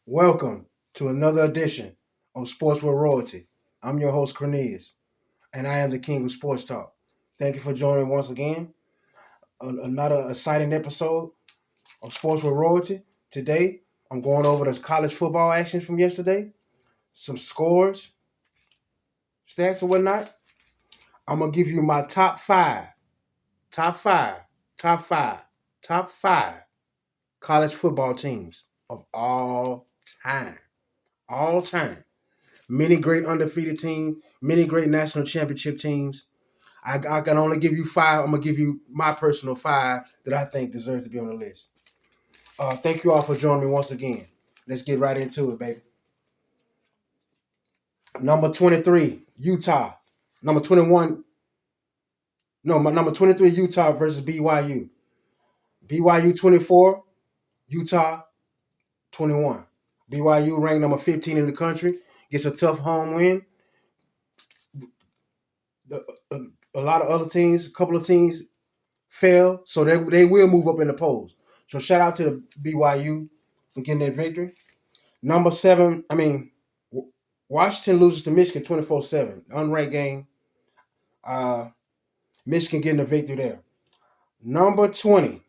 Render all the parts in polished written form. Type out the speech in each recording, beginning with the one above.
Welcome to another edition of Sports with Royalty. I'm your host, Cornelius, and I am the king of sports talk. Thank you for joining once again. Another exciting episode of Sports with Royalty. Today, I'm going over the college football action from yesterday, some scores, stats, and whatnot. I'm going to give you my top five, top five, top five college football teams of all time. All time. Many great undefeated teams, many great national championship teams. I can only give you five. I'm gonna give you my personal five that I think deserve to be on the list. Thank you all for joining me once again. Let's get right into it, baby. Number 23, Utah. Number 21, no, my number 23, Utah versus BYU. BYU 24, Utah 21. BYU ranked number 15 in the country. Gets a tough home win. A lot of other teams, a couple of teams fail, so they will move up in the polls. So shout out to the BYU for getting that victory. Number 7, Washington loses to Michigan 24-7. Unranked game. Michigan getting the victory there. Number 20,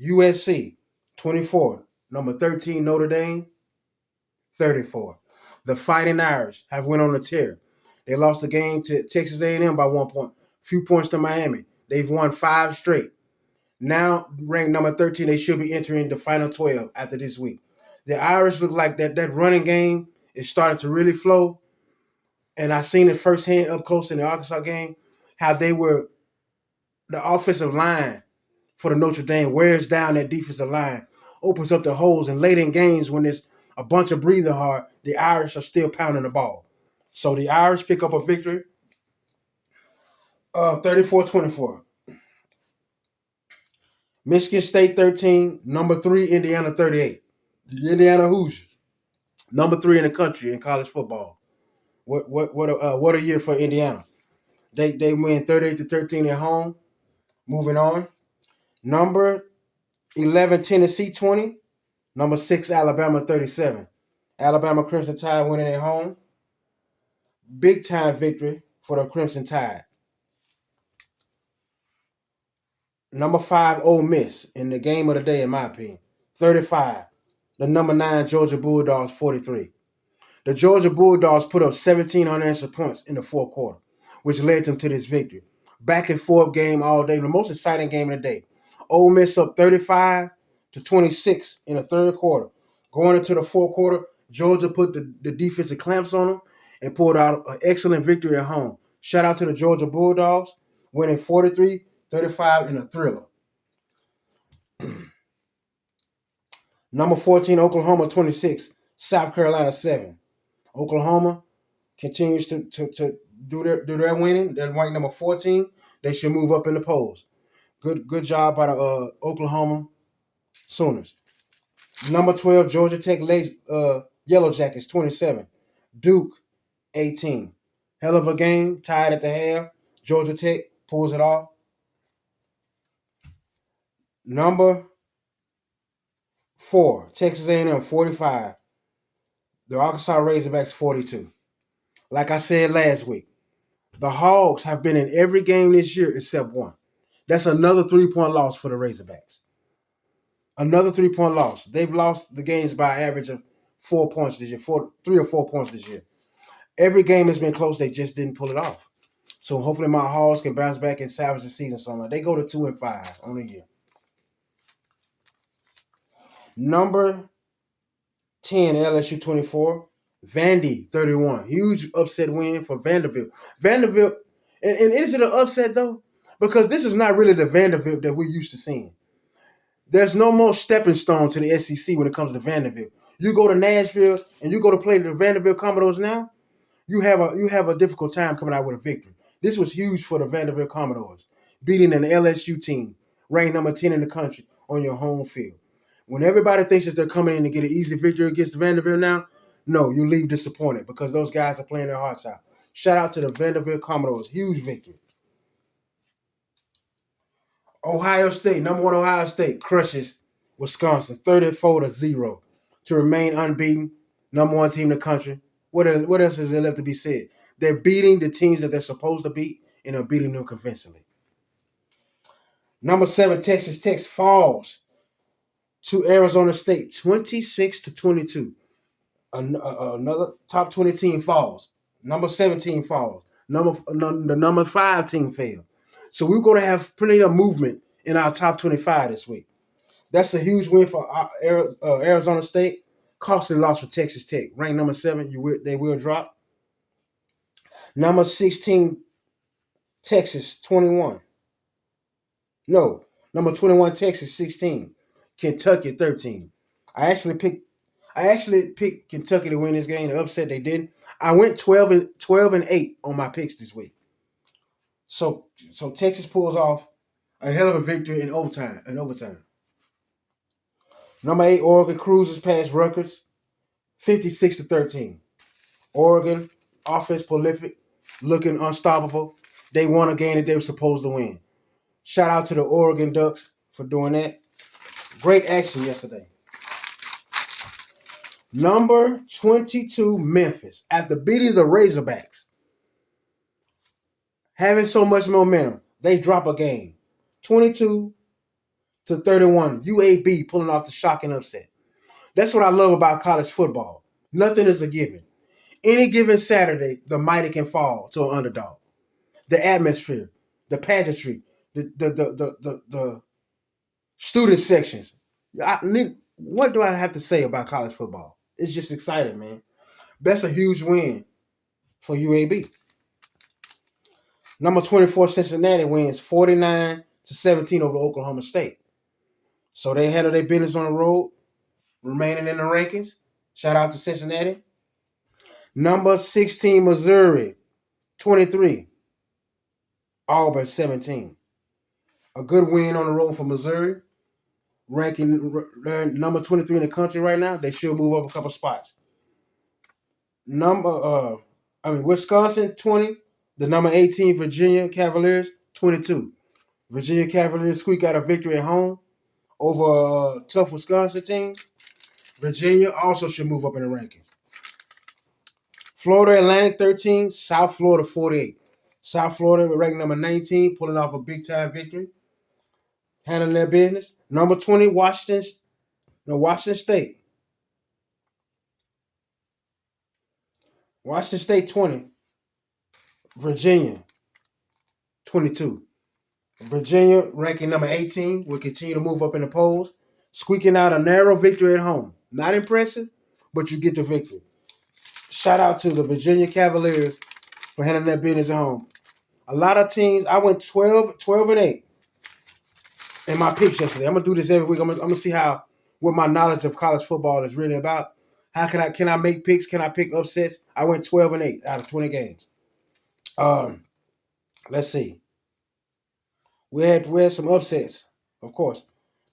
USC 24. Number 13, Notre Dame 34. The Fighting Irish have went on a tear. They lost the game to Texas A&M by 1 point. Few points to Miami. They've won 5 straight. Now ranked number 13, they should be entering the final 12 after this week. The Irish look like that running game is starting to really flow. And I seen it firsthand up close in the Arkansas game, how they were the offensive line for the Notre Dame wears down that defensive line, opens up the holes, and late in games when there's a bunch of breathing hard, the Irish are still pounding the ball. So the Irish pick up a victory of 34-24. Michigan State 13, number 3, Indiana 38. The Indiana Hoosiers, number 3 in the country in college football. What a year for Indiana. They win 38-13 at home. Moving on. Number 11, Tennessee 20. Number 6, Alabama 37. Alabama Crimson Tide winning at home. Big time victory for the Crimson Tide. Number 5, Ole Miss in the game of the day, in my opinion. 35. The number 9, Georgia Bulldogs 43. The Georgia Bulldogs put up 17 unanswered points in the fourth quarter, which led them to this victory. Back and forth game all day, the most exciting game of the day. Ole Miss up 35-26 in the third quarter. Going into the fourth quarter, Georgia put the defensive clamps on them and pulled out an excellent victory at home. Shout out to the Georgia Bulldogs, winning 43-35 in a thriller. Number 14, Oklahoma 26, South Carolina 7. Oklahoma continues to do their winning. They're ranked number 14. They should move up in the polls. Good job by the Oklahoma Sooners. Number 12, Georgia Tech Yellow Jackets 27. Duke 18. Hell of a game, tied at the half. Georgia Tech pulls it off. Number 4, Texas A&M 45. The Arkansas Razorbacks 42. Like I said last week, the Hogs have been in every game this year except one. That's another 3-point loss for the Razorbacks. Another 3-point loss. They've lost the games by an average of 4 points this year, 3 or 4 points this year. Every game has been close. They just didn't pull it off. So hopefully my Hogs can bounce back and salvage the season somewhere. They go to 2-5 on the year. Number 10, LSU 24. Vandy 31. Huge upset win for Vanderbilt. Vanderbilt, and is it an upset though? Because this is not really the Vanderbilt that we're used to seeing. There's no more stepping stone to the SEC when it comes to Vanderbilt. You go to Nashville and you go to play the Vanderbilt Commodores now, you have a difficult time coming out with a victory. This was huge for the Vanderbilt Commodores, beating an LSU team, ranked number 10 in the country, on your home field. When everybody thinks that they're coming in to get an easy victory against Vanderbilt now, no, you leave disappointed because those guys are playing their hearts out. Shout out to the Vanderbilt Commodores. Huge victory. Ohio State, number 1 Ohio State, crushes Wisconsin 34-0. to remain unbeaten, number one team in the country. What else is there left to be said? They're beating the teams that they're supposed to beat, and they're beating them convincingly. Number 7, Texas Tech falls to Arizona State, 26-22. Another top 20 team falls. Number 17 falls. The number 5 team failed. So we're going to have plenty of movement in our top 25 this week. That's a huge win for Arizona State. Costly loss for Texas Tech. Ranked number 7, they will drop. Number 16, Texas, 21. No, number 21, Texas, 16. Kentucky, 13. I actually picked Kentucky to win this game. The upset they didn't. I went 12-8 on my picks this week. So Texas pulls off a hell of a victory in overtime. Number 8, Oregon cruises past Rutgers, 56-13. Oregon, offense prolific, looking unstoppable. They won a game that they were supposed to win. Shout out to the Oregon Ducks for doing that. Great action yesterday. Number 22, Memphis. After beating the Razorbacks, having so much momentum, they drop a game. 22-31. UAB pulling off the shocking upset. That's what I love about college football. Nothing is a given. Any given Saturday, the mighty can fall to an underdog. The atmosphere, the pageantry, the student sections. What do I have to say about college football? It's just exciting, man. That's a huge win for UAB. Number 24, Cincinnati wins 49-17 over Oklahoma State. So they handle their business on the road, remaining in the rankings. Shout out to Cincinnati. Number 16, Missouri, 23. Auburn, 17. A good win on the road for Missouri. Ranking number 23 in the country right now. They should move up a couple spots. Wisconsin, 20. The number 18, Virginia Cavaliers, 22. Virginia Cavaliers squeak out a victory at home over a tough Wisconsin team. Virginia also should move up in the rankings. Florida Atlantic, 13. South Florida, 48. South Florida ranked number 19, pulling off a big-time victory. Handling their business. Number 20, Washington State. Washington State, 20. Virginia, 22. Virginia, ranking number 18, will continue to move up in the polls, squeaking out a narrow victory at home. Not impressive, but you get the victory. Shout out to the Virginia Cavaliers for handling their business at home. A lot of teams, I went 12-8 in my picks yesterday. I'm gonna do this every week. I'm gonna see what my knowledge of college football is really about. How can I make picks? Can I pick upsets? I went 12-8 out of 20 games. Let's see. We had some upsets, of course.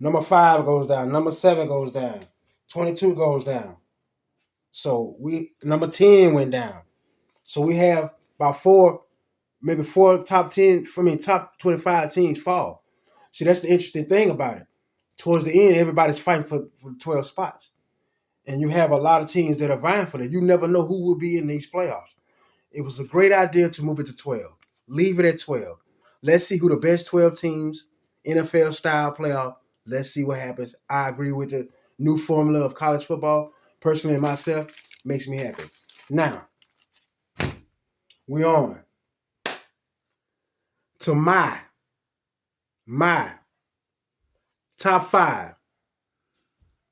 Number 5 goes down. Number 7 goes down. 22 goes down. So number 10 went down. So we have about 4 top 25 teams fall. See, that's the interesting thing about it. Towards the end, everybody's fighting for 12 spots. And you have a lot of teams that are vying for that. You never know who will be in these playoffs. It was a great idea to move it to 12. Leave it at 12. Let's see who the best 12 teams, NFL-style playoff. Let's see what happens. I agree with the new formula of college football. Personally, myself, makes me happy. Now, we on to my top 5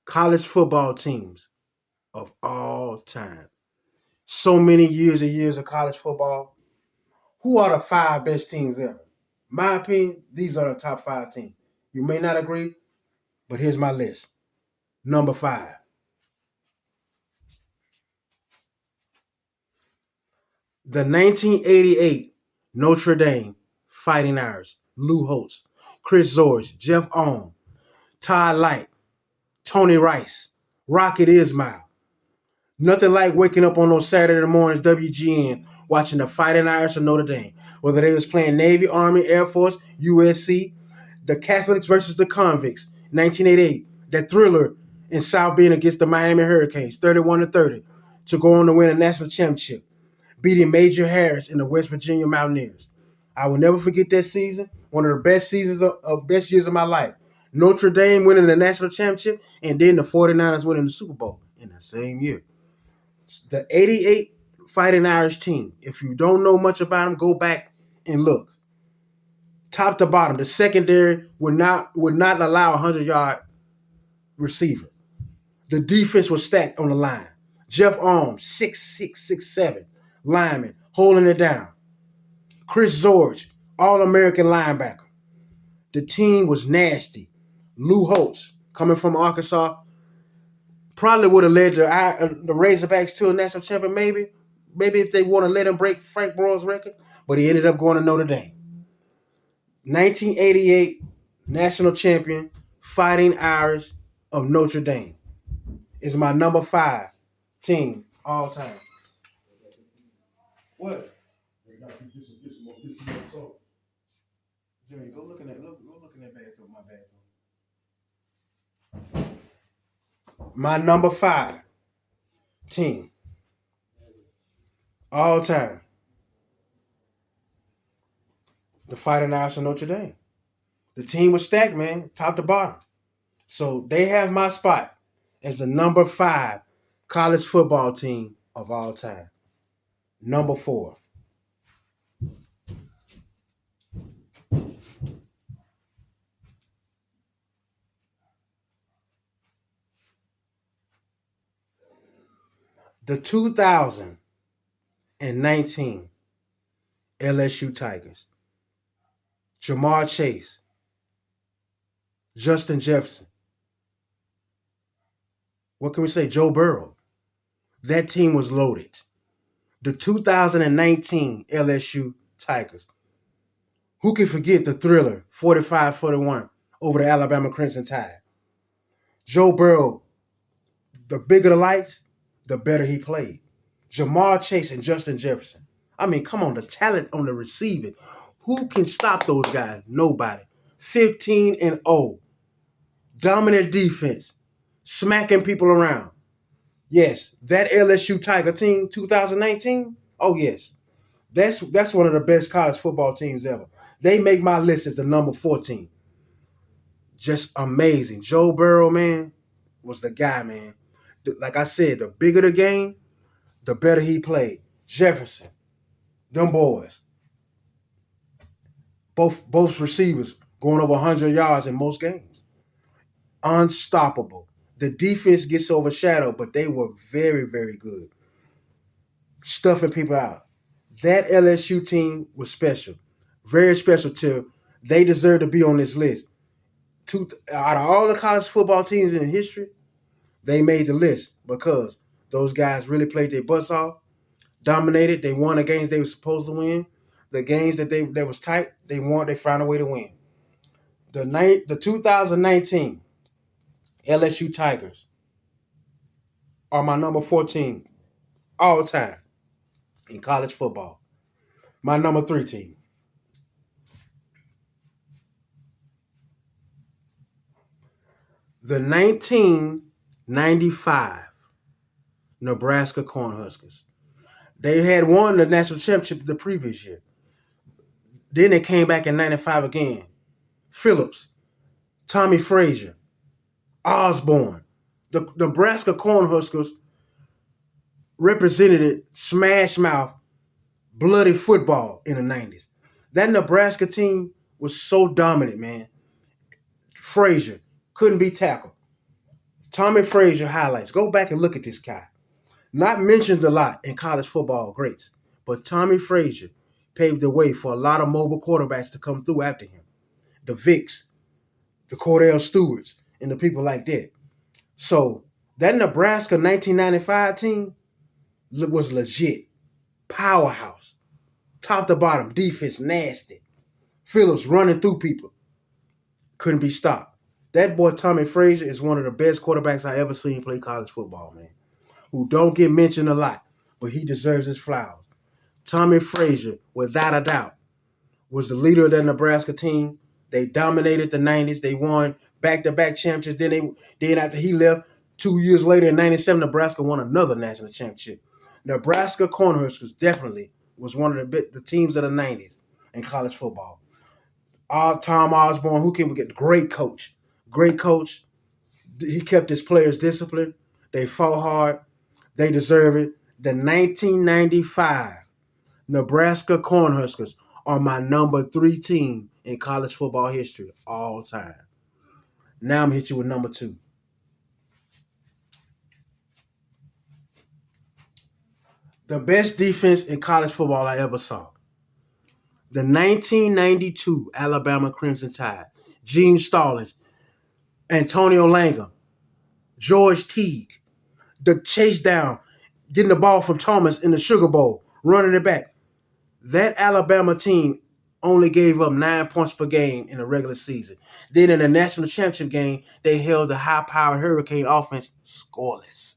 college football teams of all time. So many years of college football. Who are the 5 best teams ever? My opinion, these are the top 5 teams. You may not agree, but here's my list. Number 5. The 1988 Notre Dame Fighting Irish. Lou Holtz, Chris George, Jeff Ohm, Todd Light, Tony Rice, Rocket Ismail. Nothing like waking up on those Saturday mornings, WGN, watching the Fighting Irish of Notre Dame. Whether they was playing Navy, Army, Air Force, USC, the Catholics versus the Convicts, 1988. That thriller in South Bend against the Miami Hurricanes, 31-30, to go on to win a national championship, beating Major Harris and the West Virginia Mountaineers. I will never forget that season. One of the best seasons of best years of my life. Notre Dame winning the national championship, and then the 49ers winning the Super Bowl in the same year. The 88 Fighting Irish team, if you don't know much about them, go back and look. Top to bottom, the secondary would not allow a 100-yard receiver. The defense was stacked on the line. Jeff Arms, 6'6", 6'7", lineman, holding it down. Chris George, All-American linebacker. The team was nasty. Lou Holtz, coming from Arkansas, probably would have led the Razorbacks to a national champion, maybe. Maybe if they want to let him break Frank Broyles' record. But he ended up going to Notre Dame. 1988 national champion, Fighting Irish of Notre Dame is my number 5 team all time. What? Jimmy, go look in that bathroom, my bathroom. My number 5 team all time, the Fighting Irish of Notre Dame. The team was stacked, man, top to bottom. So they have my spot as the number 5 college football team of all time. Number 4. The 2019 LSU Tigers. Ja'Marr Chase. Justin Jefferson. What can we say? Joe Burrow. That team was loaded. The 2019 LSU Tigers. Who can forget the thriller, 45-41 over the Alabama Crimson Tide? Joe Burrow, the bigger the lights, the better he played. Ja'Marr Chase and Justin Jefferson. I mean, come on, the talent on the receiving. Who can stop those guys? Nobody. 15-0. Dominant defense. Smacking people around. Yes, that LSU Tiger team, 2019, oh yes. That's one of the best college football teams ever. They make my list as the number 14. Just amazing. Joe Burrow, man, was the guy, man. Like I said, the bigger the game, the better he played. Jefferson, them boys. Both receivers going over 100 yards in most games. Unstoppable. The defense gets overshadowed, but they were very, very good. Stuffing people out. That LSU team was special. Very special too. They deserve to be on this list. Out of all the college football teams in history, they made the list because those guys really played their butts off, dominated. They won the games they were supposed to win. The games that was tight, they found a way to win. The 2019 LSU Tigers are my number 14 all time in college football. My number 3 team. The 1995 Nebraska Cornhuskers. They had won the national championship the previous year. Then they came back in 95 again. Phillips, Tommy Frazier, Osborne. The Nebraska Cornhuskers represented smash mouth, bloody football in the 90s. That Nebraska team was so dominant, man. Frazier couldn't be tackled. Tommy Frazier highlights. Go back and look at this guy. Not mentioned a lot in college football greats, but Tommy Frazier paved the way for a lot of mobile quarterbacks to come through after him. The Vicks, the Cordell Stewarts, and the people like that. So that Nebraska 1995 team was legit. Powerhouse. Top to bottom, defense nasty. Phillips running through people. Couldn't be stopped. That boy Tommy Frazier is one of the best quarterbacks I ever seen play college football, man. Who don't get mentioned a lot, but he deserves his flowers. Tommy Frazier, without a doubt, was the leader of that Nebraska team. They dominated the 90s. They won back-to-back championships. Then after he left, 2 years later in 97, Nebraska won another national championship. Nebraska Cornhuskers definitely was one of the teams of the 90s in college football. Tom Osborne, who can we get? Great coach. Great coach. He kept his players disciplined. They fought hard. They deserve it. The 1995 Nebraska Cornhuskers are my number 3 team in college football history all time. Now I'm going to hit you with number 2. The best defense in college football I ever saw. The 1992 Alabama Crimson Tide. Gene Stallings, Antonio Langham, George Teague. The chase down, getting the ball from Thomas in the Sugar Bowl, running it back. That Alabama team only gave up 9 points per game in the regular season. Then in the national championship game, they held the high-powered Hurricane offense scoreless.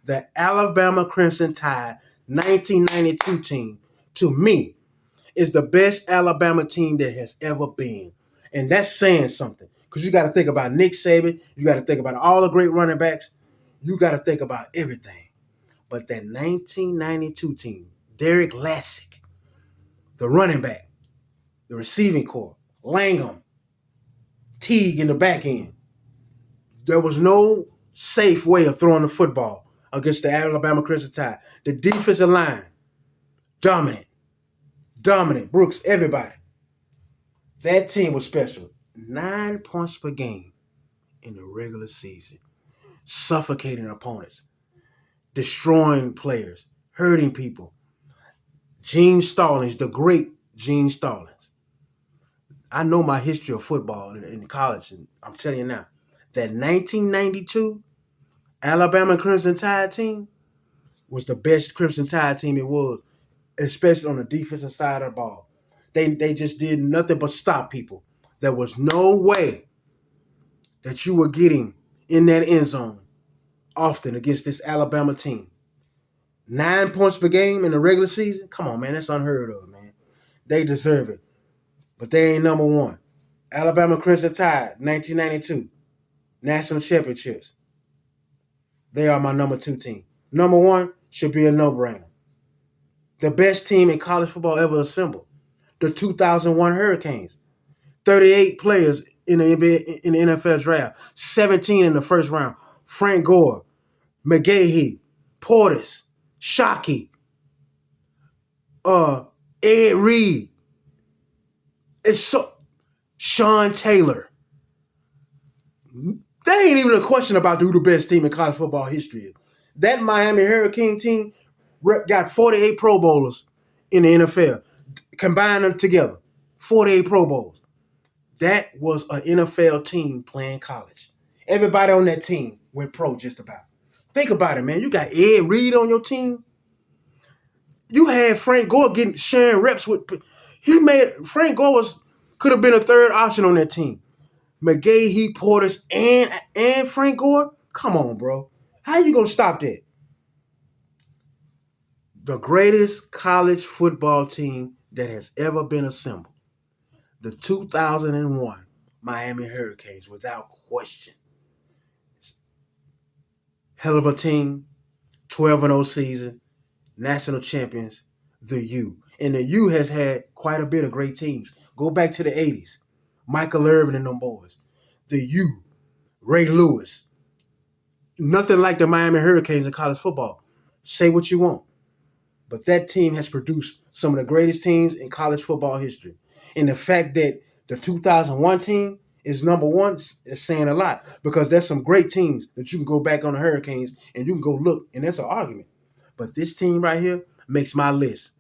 The Alabama Crimson Tide 1992 team, to me, is the best Alabama team that has ever been. And that's saying something. Because you got to think about Nick Saban. You got to think about all the great running backs. You got to think about everything. But that 1992 team, Derek Lassick, the running back, the receiving corps, Langham, Teague in the back end. There was no safe way of throwing the football against the Alabama Crimson Tide. The defensive line, dominant. Brooks, everybody. That team was special. 9 points per game in the regular season. Suffocating opponents. Destroying players. Hurting people. Gene Stallings, the great Gene Stallings. I know my history of football in college, and I'm telling you now, that 1992 Alabama Crimson Tide team was the best Crimson Tide team it was, especially on the defensive side of the ball. They just did nothing but stop people. There was no way that you were getting in that end zone often against this Alabama team. 9 points per game in the regular season? Come on, man. That's unheard of, man. They deserve it. But they ain't number 1. Alabama Crimson Tide, 1992. National championships. They are my number 2 team. Number 1 should be a no-brainer. The best team in college football ever assembled. The 2001 Hurricanes. 38 players in the NFL draft. 17 in the first round. Frank Gore, McGahee, Portis, Shockey, Ed Reed. Sean Taylor. There ain't even a question about who the best team in college football history is. That Miami Hurricane team got 48 Pro Bowlers in the NFL. Combine them together. 48 Pro Bowls. That was an NFL team playing college. Everybody on that team went pro just about. Think about it, man. You got Ed Reed on your team. You had Frank Gore sharing reps with. Frank Gore could have been a third option on that team. McGahee, Portis, and Frank Gore? Come on, bro. How you going to stop that? The greatest college football team that has ever been assembled. The 2001 Miami Hurricanes, without question. Hell of a team. 12-0 season. National champions. The U. And the U has had quite a bit of great teams. Go back to the 80s. Michael Irvin and them boys. The U. Ray Lewis. Nothing like the Miami Hurricanes in college football. Say what you want. But that team has produced some of the greatest teams in college football history. And the fact that the 2001 team is number 1 is saying a lot. Because there's some great teams that you can go back on the Hurricanes and you can go look. And that's an argument. But this team right here makes my list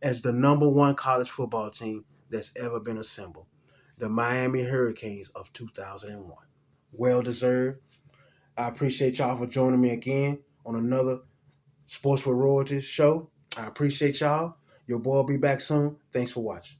as the number 1 college football team that's ever been assembled. The Miami Hurricanes of 2001. Well deserved. I appreciate y'all for joining me again on another Sports with Royalties show. I appreciate y'all. Your boy will be back soon. Thanks for watching.